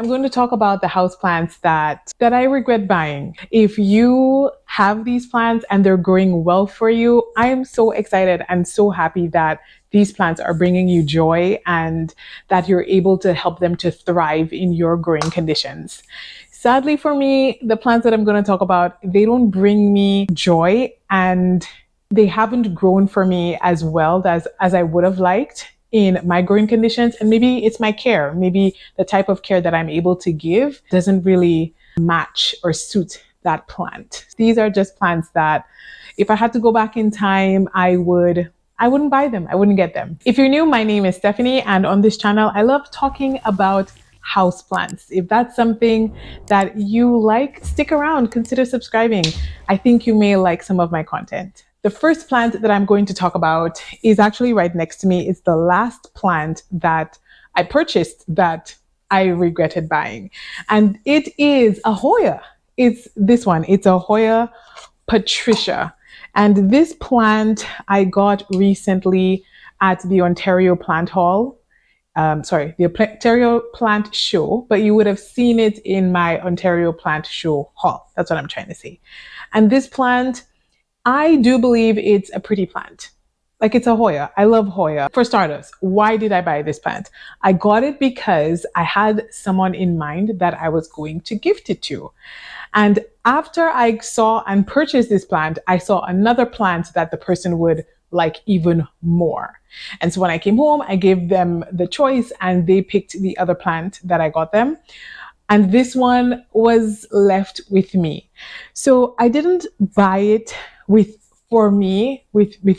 I'm going to talk about the houseplants that I regret buying. If you have these plants and they're growing well for you, I am so excited and so happy that these plants are bringing you joy and that you're able to help them to thrive in your growing conditions. Sadly for me, the plants that I'm going to talk about, they don't bring me joy and they haven't grown for me as well as I would have liked in my growing conditions. And maybe it's my care. Maybe the type of care that I'm able to give doesn't really match or suit that plant. These are just plants that if I had to go back in time, I wouldn't buy them. I wouldn't get them. If you're new, my name is Stephanie, and on this channel, I love talking about houseplants. If that's something that you like, stick around, consider subscribing. I think you may like some of my content. The first plant that I'm going to talk about is actually right next to me. It's the last plant that I purchased that I regretted buying. And it is a Hoya. It's this one. It's a Hoya Patricia. And this plant I got recently at the Ontario Plant Hall. The Ontario Plant Show, but you would have seen it in my Ontario Plant Show haul. That's what I'm trying to say. And this plant, I do believe it's a pretty plant. Like, it's a Hoya. I love Hoya. For starters, why did I buy this plant? I got it because I had someone in mind that I was going to gift it to. And after I saw and purchased this plant, I saw another plant that the person would like even more. And so when I came home, I gave them the choice and they picked the other plant that I got them. And this one was left with me. So I didn't buy it with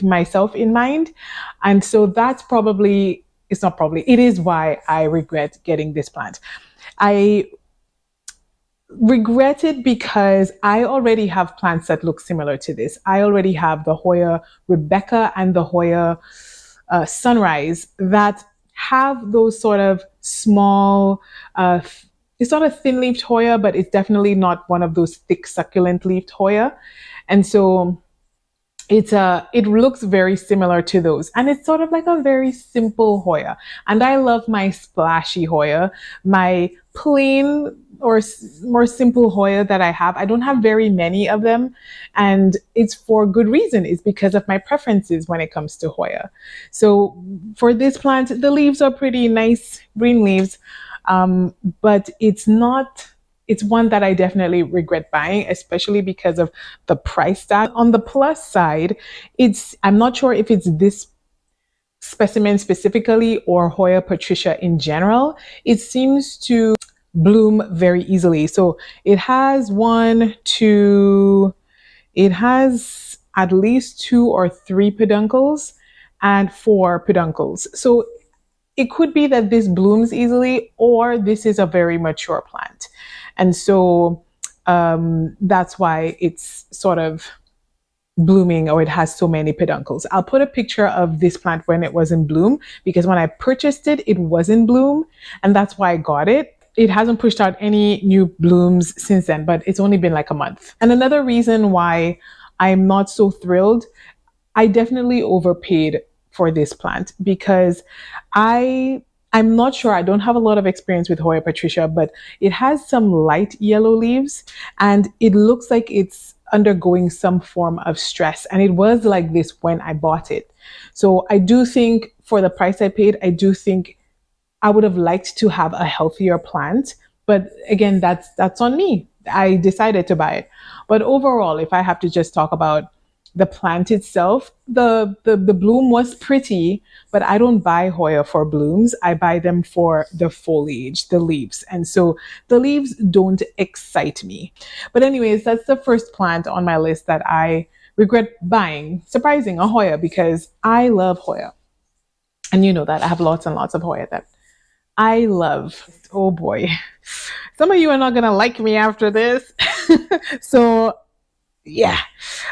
myself in mind. And so that's probably, it is why I regret getting this plant. I regret it because I already have plants that look similar to this. I already have the Hoya Rebecca and the Hoya Sunrise that have those sort of small, it's not a thin-leafed Hoya, but it's definitely not one of those thick succulent-leafed Hoya. And so it looks very similar to those. And it's sort of like a very simple Hoya. And I love my splashy Hoya, my plain or more simple Hoya that I have. I don't have very many of them, and it's for good reason. It's because of my preferences when it comes to Hoya. So for this plant, the leaves are pretty nice, green leaves, but it's one that I definitely regret buying, especially because of the price tag. On the plus side, I'm not sure if it's this specimen specifically or Hoya Patricia in general. It seems to bloom very easily. So it has at least 2 or 3 peduncles and 4 peduncles. So it could be that this blooms easily, or this is a very mature plant. And so that's why it's sort of blooming, or it has so many peduncles. I'll put a picture of this plant when it was in bloom, because when I purchased it, it was in bloom, and that's why I got it. It hasn't pushed out any new blooms since then, but it's only been like a month. And another reason why I'm not so thrilled, I definitely overpaid for this plant because I'm not sure. I don't have a lot of experience with Hoya Patricia, but it has some light yellow leaves and it looks like it's undergoing some form of stress. And it was like this when I bought it. So I do think for the price I paid, I do think I would have liked to have a healthier plant. But again, that's on me. I decided to buy it. But overall, if I have to just talk about the plant itself, the bloom was pretty, but I don't buy Hoya for blooms. I buy them for the foliage, the leaves. And so the leaves don't excite me. But anyways, that's the first plant on my list that I regret buying. Surprising, a Hoya, because I love Hoya. And you know that I have lots and lots of Hoya that I love. Oh boy. Some of you are not going to like me after this. So yeah.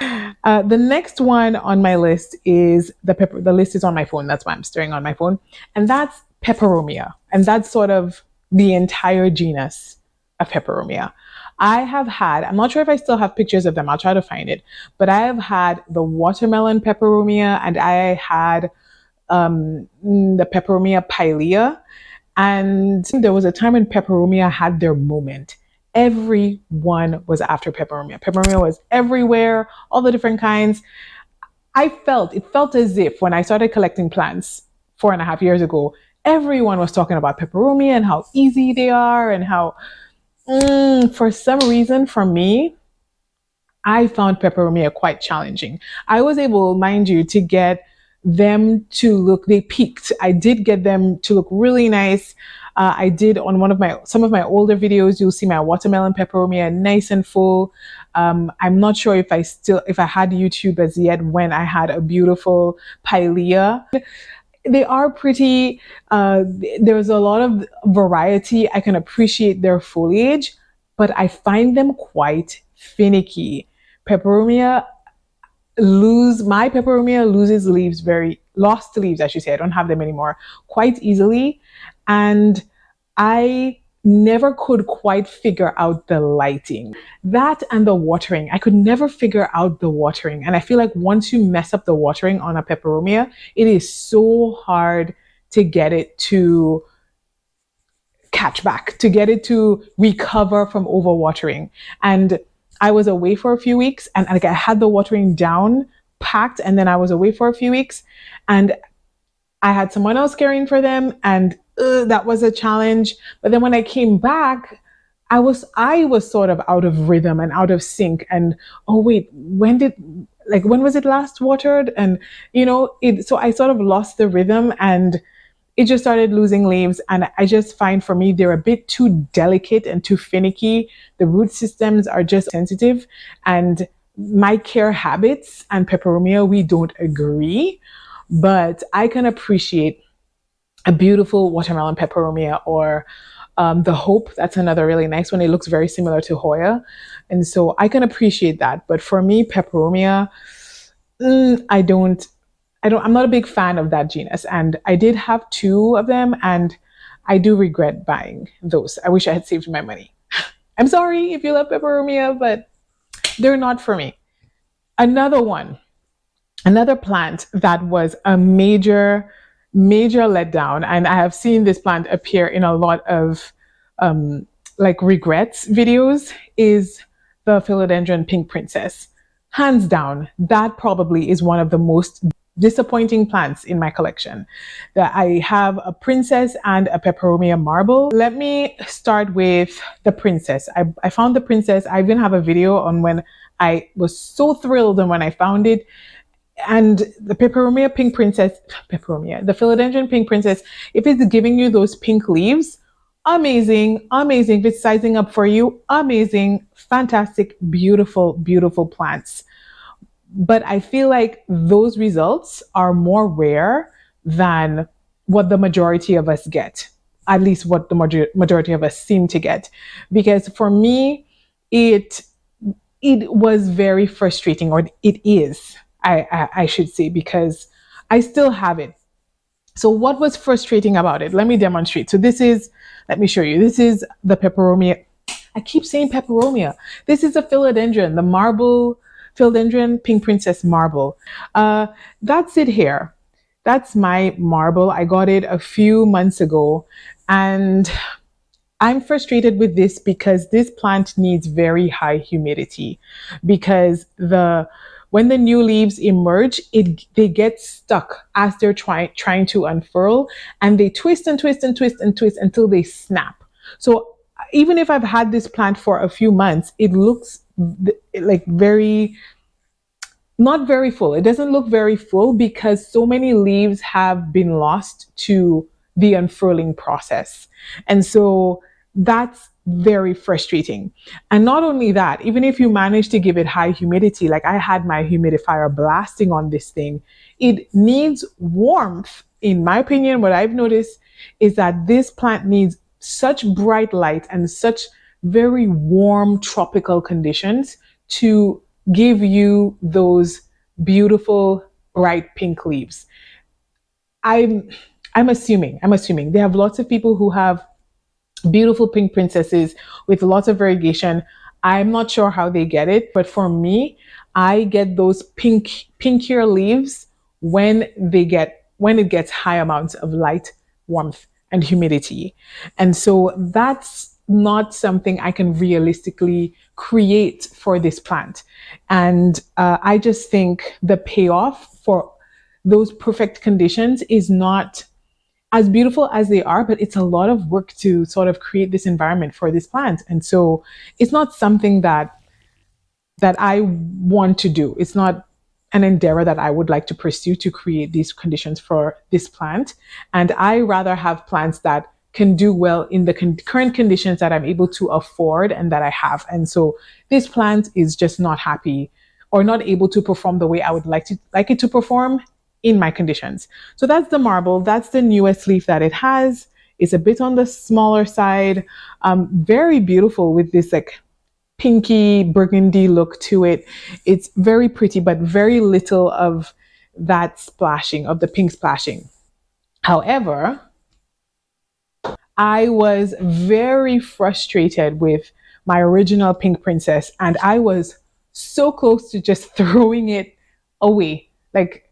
The next one on my list is the list is on my phone. That's why I'm staring on my phone. And that's Peperomia. And that's sort of the entire genus of Peperomia. I'm not sure if I still have pictures of them. I'll try to find it. But I have had the watermelon Peperomia, and I had the Peperomia pilea. And there was a time when Peperomia had their moment. Everyone was after Peperomia. Peperomia was everywhere, all the different kinds. It felt as if when I started collecting plants 4.5 years ago, everyone was talking about Peperomia and how easy they are and how, for some reason, for me, I found Peperomia quite challenging. I was able, mind you, to get them to look, they peaked. I did get them to look really nice. I did on some of my older videos, you'll see my watermelon Peperomia nice and full. I'm not sure if I had YouTube as yet when I had a beautiful Pilea. They are pretty, there's a lot of variety. I can appreciate their foliage, but I find them quite finicky. My Peperomia lost leaves, I should say. I don't have them anymore, quite easily. And I never could quite figure out the lighting. That and the watering. I could never figure out the watering. And I feel like once you mess up the watering on a Peperomia, it is so hard to get it to catch back, to get it to recover from overwatering. And I was away for a few weeks and like I had the watering down packed, and then I was away for a few weeks and I had someone else caring for them, and that was a challenge. But then when I came back, I was sort of out of rhythm and out of sync. And oh wait, when was it last watered? And so I sort of lost the rhythm and it just started losing leaves. And I just find for me, they're a bit too delicate and too finicky. The root systems are just sensitive, and my care habits and Peperomia, we don't agree, but I can appreciate a beautiful watermelon Peperomia or the Hope. That's another really nice one. It looks very similar to Hoya. And so I can appreciate that. But for me, Peperomia, I'm not a big fan of that genus. And I did have 2 of them and I do regret buying those. I wish I had saved my money. I'm sorry if you love Peperomia, but they're not for me. Another plant that was a major letdown, and I have seen this plant appear in a lot of regrets videos, is the Philodendron Pink Princess. Hands down, that probably is one of the most disappointing plants in my collection. That I have a princess and a Peperomia marble. Let me start with the princess. I found the princess. I even have a video on when I was so thrilled and when I found it. And the Peperomia Pink Princess, the Philodendron Pink Princess, if it's giving you those pink leaves, amazing. If it's sizing up for you, amazing, fantastic, beautiful, beautiful plants. But I feel like those results are more rare than what the majority of us get, at least what the majority of us seem to get. Because for me, it was very frustrating, or it is. I should say, because I still have it. So what was frustrating about it? Let me demonstrate. So let me show you. This is the Peperomia. I keep saying Peperomia. This is a Philodendron, the marble, Philodendron Pink Princess marble. That's it here. That's my marble. I got it a few months ago, and I'm frustrated with this because this plant needs very high humidity, because when the new leaves emerge, they get stuck as they're trying to unfurl, and they twist and twist and twist and twist until they snap. So even if I've had this plant for a few months, it looks like not very full. It doesn't look very full because so many leaves have been lost to the unfurling process. And so that's very frustrating. And not only that, even if you manage to give it high humidity, like I had my humidifier blasting on this thing, it needs warmth. In my opinion, what I've noticed is that this plant needs such bright light and such very warm tropical conditions to give you those beautiful bright pink leaves. I'm assuming they have lots of people who have beautiful pink princesses with lots of variegation. I'm not sure how they get it, but for me, I get those pinkier leaves when it gets high amounts of light, warmth, and humidity. And so that's not something I can realistically create for this plant. And I just think the payoff for those perfect conditions is not as beautiful as they are, but it's a lot of work to sort of create this environment for this plant. And so it's not something that I want to do. It's not an endeavor that I would like to pursue to create these conditions for this plant. And I rather have plants that can do well in the current conditions that I'm able to afford and that I have. And so this plant is just not happy or not able to perform the way I would like it to perform in my conditions. So that's the marble. That's the newest leaf that it has. It's a bit on the smaller side. Very beautiful with this like pinky burgundy look to it. It's very pretty, but very little of that splashing, of the pink splashing. However, I was very frustrated with my original pink princess, and I was so close to just throwing it away. Like,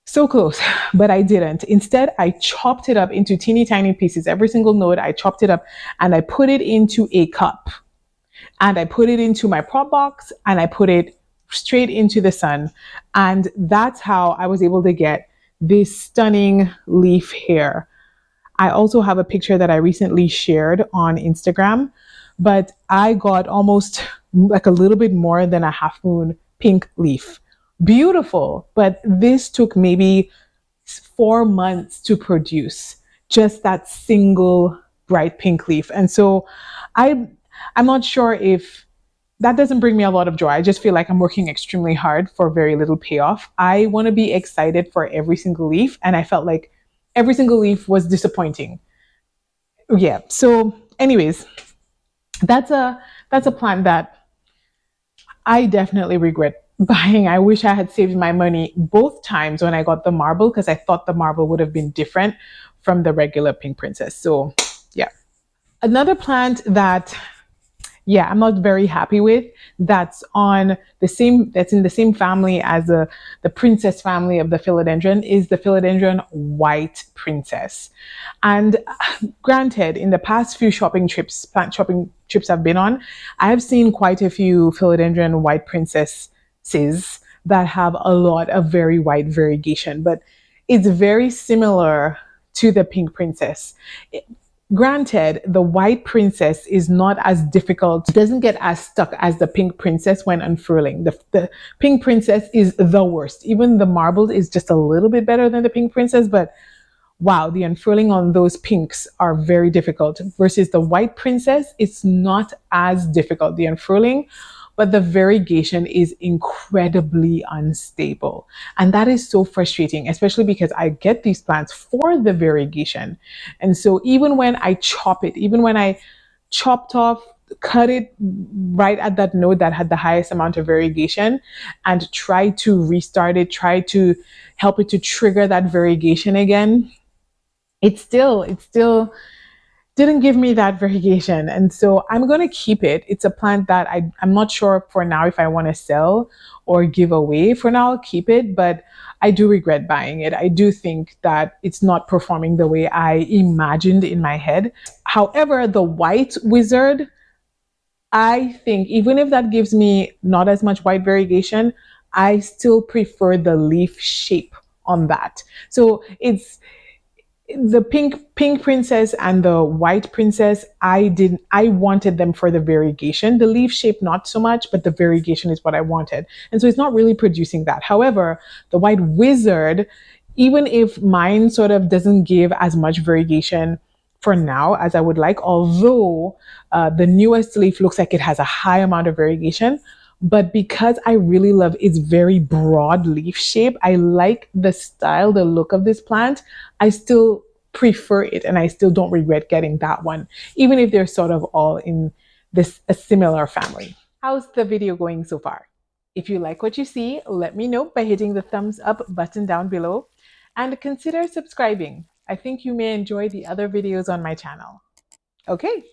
so close, but I didn't. Instead, I chopped it up into teeny tiny pieces. Every single node, I chopped it up and I put it into a cup. And I put it into my prop box and I put it straight into the sun. And that's how I was able to get this stunning leaf here. I also have a picture that I recently shared on Instagram, but I got almost like a little bit more than a half moon pink leaf. Beautiful, but this took maybe 4 months to produce just that single bright pink leaf. And so I'm not sure if that doesn't bring me a lot of joy. I just feel like I'm working extremely hard for very little payoff. I want to be excited for every single leaf, and I felt like every single leaf was disappointing. Yeah. So anyways, that's a plant that I definitely regret buying. I wish I had saved my money both times when I got the marble, because I thought the marble would have been different from the regular pink princess. So yeah. Another plant that I'm not very happy with, that's in the same family as the princess family of the philodendron, is the philodendron white princess. And granted, in the past few plant shopping trips I've been on, I have seen quite a few philodendron white princesses that have a lot of very wide variegation, but it's very similar to the pink princess. Granted, the white princess is not as difficult, doesn't get as stuck as the pink princess when unfurling. The pink princess is the worst. Even the marbled is just a little bit better than the pink princess, but wow, the unfurling on those pinks are very difficult. Versus the white princess, it's not as difficult, the unfurling, but the variegation is incredibly unstable. And that is so frustrating, especially because I get these plants for the variegation. And so even when I chop it, even when I chopped off, cut it right at that node that had the highest amount of variegation and try to restart it, try to help it to trigger that variegation again, it still didn't give me that variegation. And so I'm going to keep it. It's a plant that I'm not sure for now if I want to sell or give away. For now, I'll keep it, but I do regret buying it. I do think that it's not performing the way I imagined in my head. However, the white wizard, I think even if that gives me not as much white variegation, I still prefer the leaf shape on that. So it's the pink princess and the white princess, I wanted them for the variegation. The leaf shape, not so much, but the variegation is what I wanted. And so it's not really producing that. However, the white wizard, even if mine sort of doesn't give as much variegation for now as I would like, although the newest leaf looks like it has a high amount of variegation, but because I really love its very broad leaf shape, I like the style, the look of this plant, I still prefer it, and I still don't regret getting that one, even if they're sort of all in a similar family. How's the video going so far? If you like what you see, let me know by hitting the thumbs up button down below, and consider subscribing. I think you may enjoy the other videos on my channel. Okay,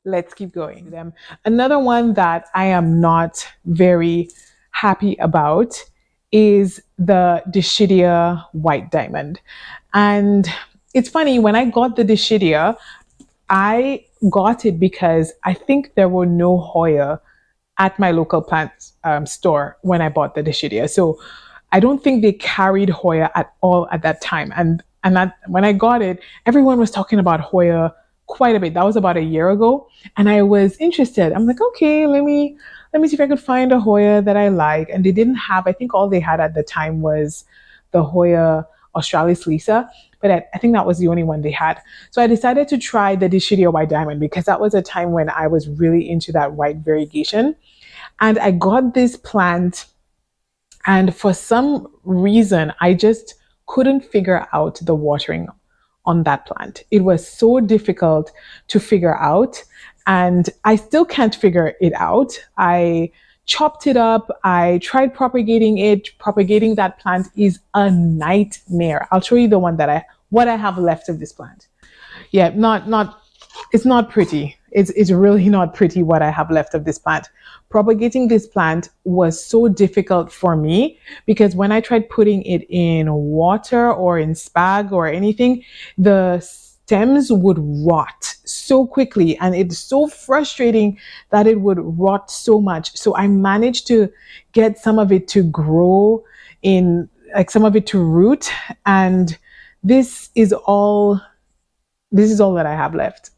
let's keep going. Another one that I am not very happy about is the Dischidia white diamond. And it's funny, when I got the Dischidia, I got it because I think there were no Hoya at my local plant store when I bought the Dischidia. So I don't think they carried Hoya at all at that time. And that, when I got it, everyone was talking about Hoya quite a bit. That was about a year ago, and I was interested. I'm like, okay, let me see if I could find a Hoya that I like. And they didn't have. I think all they had at the time was the Hoya Australis Lisa, but I think that was the only one they had. So I decided to try the Dischidia White Diamond because that was a time when I was really into that white variegation. And I got this plant, and for some reason, I just couldn't figure out the watering on that plant. It was so difficult to figure out, and I still can't figure it out. I chopped it up. I tried propagating it. Propagating that plant is a nightmare. I'll show you the one that what I have left of this plant. Yeah, not it's not pretty. It's really not pretty what I have left of this plant. Propagating this plant was so difficult for me because when I tried putting it in water or in spag or anything, the stems would rot so quickly, and it's so frustrating that it would rot so much. So I managed to get some of it to grow in, like some of it to root, and this is all that I have left.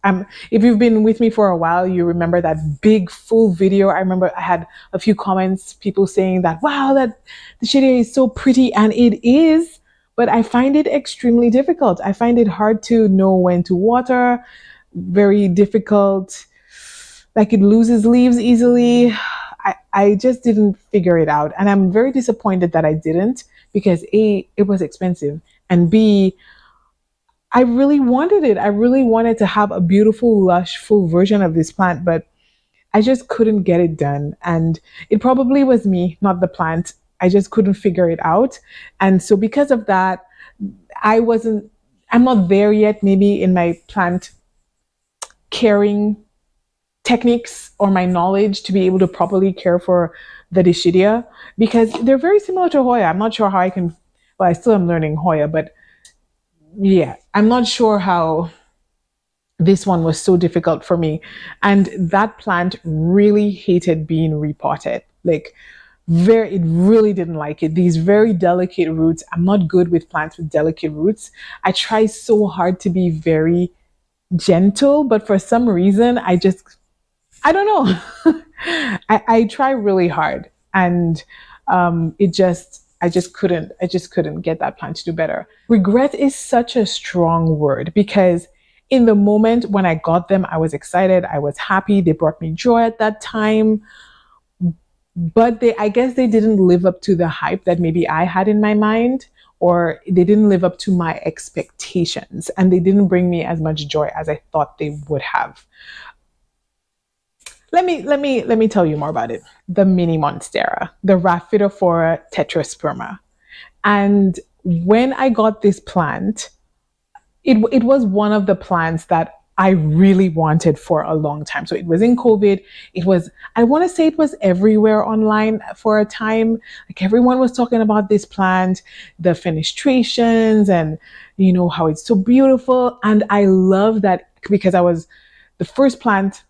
If you've been with me for a while, you remember that big full video. I remember I had a few comments, people saying that, wow, that the Dischidia is so pretty, and it is, but I find it extremely difficult. I find it hard to know when to water, very difficult, like it loses leaves easily. I just didn't figure it out, and I'm very disappointed that I didn't, because A, it was expensive, and B, I really wanted it. I really wanted to have a beautiful, lush, full version of this plant, but I just couldn't get it done. And it probably was me, not the plant. I just couldn't figure it out. And so because of that, I'm not there yet, maybe in my plant caring techniques or my knowledge to be able to properly care for the Dischidia, because they're very similar to Hoya. I'm not sure how I still am learning Hoya, but yeah, I'm not sure how this one was so difficult for me. And that plant really hated being repotted. Like, it really didn't like it. These very delicate roots. I'm not good with plants with delicate roots. I try so hard to be very gentle, but for some reason, I don't know. I try really hard, and I just couldn't get that plant to do better. Regret is such a strong word, because in the moment when I got them, I was excited, I was happy, they brought me joy at that time. But I guess they didn't live up to the hype that maybe I had in my mind, or they didn't live up to my expectations, and they didn't bring me as much joy as I thought they would have. Let me tell you more about it. The mini Monstera, the Rhaphidophora tetrasperma. And when I got this plant, it was one of the plants that I really wanted for a long time. So it was in COVID. I want to say it was everywhere online for a time. Like, everyone was talking about this plant, the fenestrations, and how it's so beautiful. And I love that, because the first plant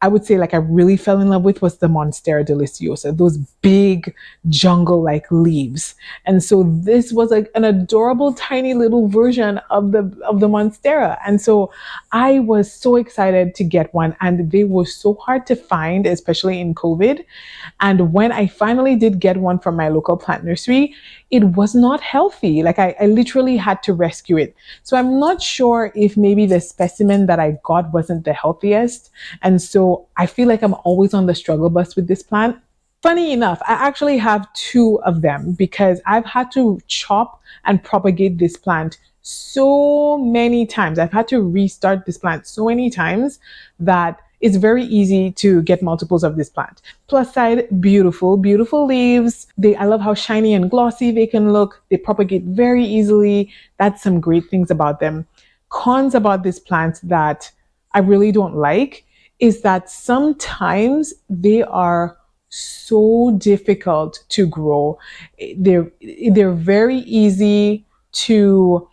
I would say, like, I really fell in love with was the Monstera deliciosa, those big jungle-like leaves. And so this was like an adorable, tiny little version of the Monstera. And so I was so excited to get one, and they were so hard to find, especially in COVID. And when I finally did get one from my local plant nursery, it was not healthy. Like, I literally had to rescue it. So I'm not sure if maybe the specimen that I got wasn't the healthiest. And so I feel like I'm always on the struggle bus with this plant. Funny enough, I actually have two of them, because I've had to chop and propagate this plant so many times. I've had to restart this plant so many times that it's very easy to get multiples of this plant. Plus side, beautiful, beautiful leaves. I love how shiny and glossy they can look. They propagate very easily. That's some great things about them. Cons about this plant that I really don't like is that sometimes they are so difficult to grow. They're very easy to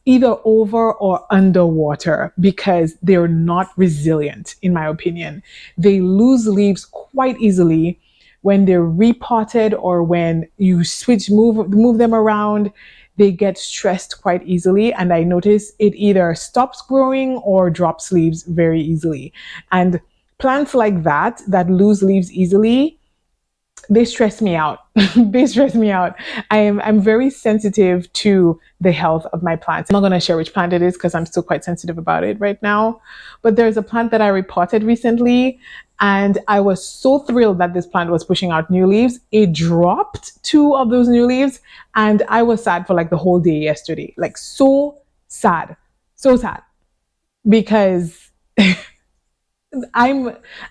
either over or underwater because they're not resilient, in my opinion. They lose leaves quite easily when they're repotted, or when you move them around. They get stressed quite easily, and I notice it either stops growing or drops leaves very easily. And plants like that lose leaves easily, they stress me out. They stress me out. I'm very sensitive to the health of my plants. I'm not going to share which plant it is because I'm still quite sensitive about it right now. But there's a plant that I repotted recently, and I was so thrilled that this plant was pushing out new leaves. It dropped two of those new leaves, and I was sad for like the whole day yesterday. Like so sad. So sad. Because I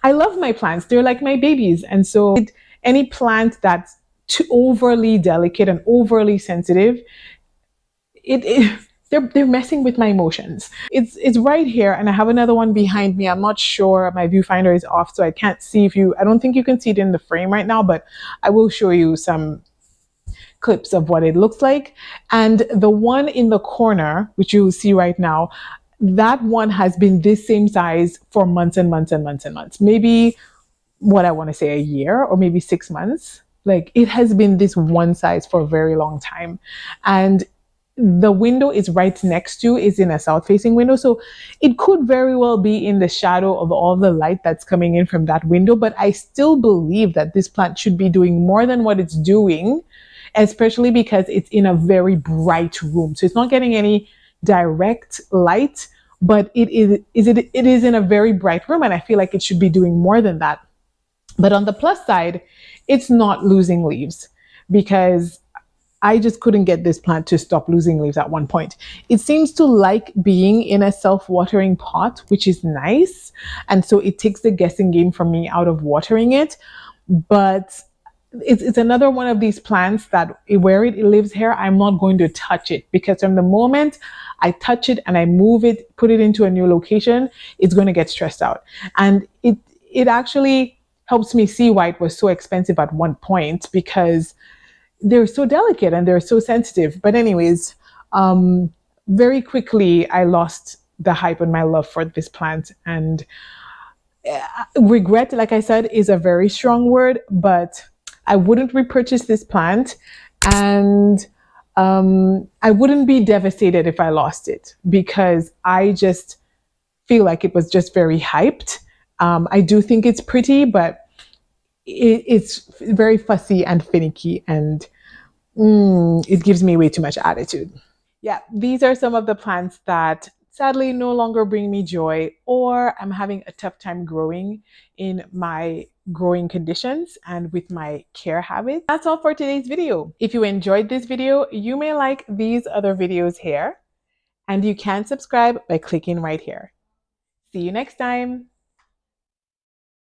love my plants. They're like my babies. And so any plant that's too overly delicate and overly sensitive, they're messing with my emotions. It's right here, and I have another one behind me. I'm not sure, my viewfinder is off, so I can't see I don't think you can see it in the frame right now, but I will show you some clips of what it looks like. And the one in the corner, which you will see right now, that one has been this same size for months and months and months and months. Maybe what I want to say a year, or maybe 6 months. Like, it has been this one size for a very long time. And the window is right next to, is in a south facing window. So it could very well be in the shadow of all the light that's coming in from that window. But I still believe that this plant should be doing more than what it's doing, especially because it's in a very bright room. So it's not getting any direct light, but it is in a very bright room, and I feel like it should be doing more than that. But on the plus side, it's not losing leaves, because I just couldn't get this plant to stop losing leaves at one point. It seems to like being in a self-watering pot, which is nice. And so it takes the guessing game from me out of watering it. But it's another one of these plants that where it lives here, I'm not going to touch it, because from the moment I touch it and I move it, put it into a new location, it's going to get stressed out. And it actually helps me see why it was so expensive at one point, because they're so delicate and they're so sensitive. But anyways, very quickly I lost the hype and my love for this plant. And regret, like I said, is a very strong word, but I wouldn't repurchase this plant, and I wouldn't be devastated if I lost it, because I just feel like it was just very hyped. I do think it's pretty, but it's very fussy and finicky, and it gives me way too much attitude. Yeah, these are some of the plants that sadly no longer bring me joy, or I'm having a tough time growing in my growing conditions and with my care habits. That's all for today's video. If you enjoyed this video, you may like these other videos here, and you can subscribe by clicking right here. See you next time.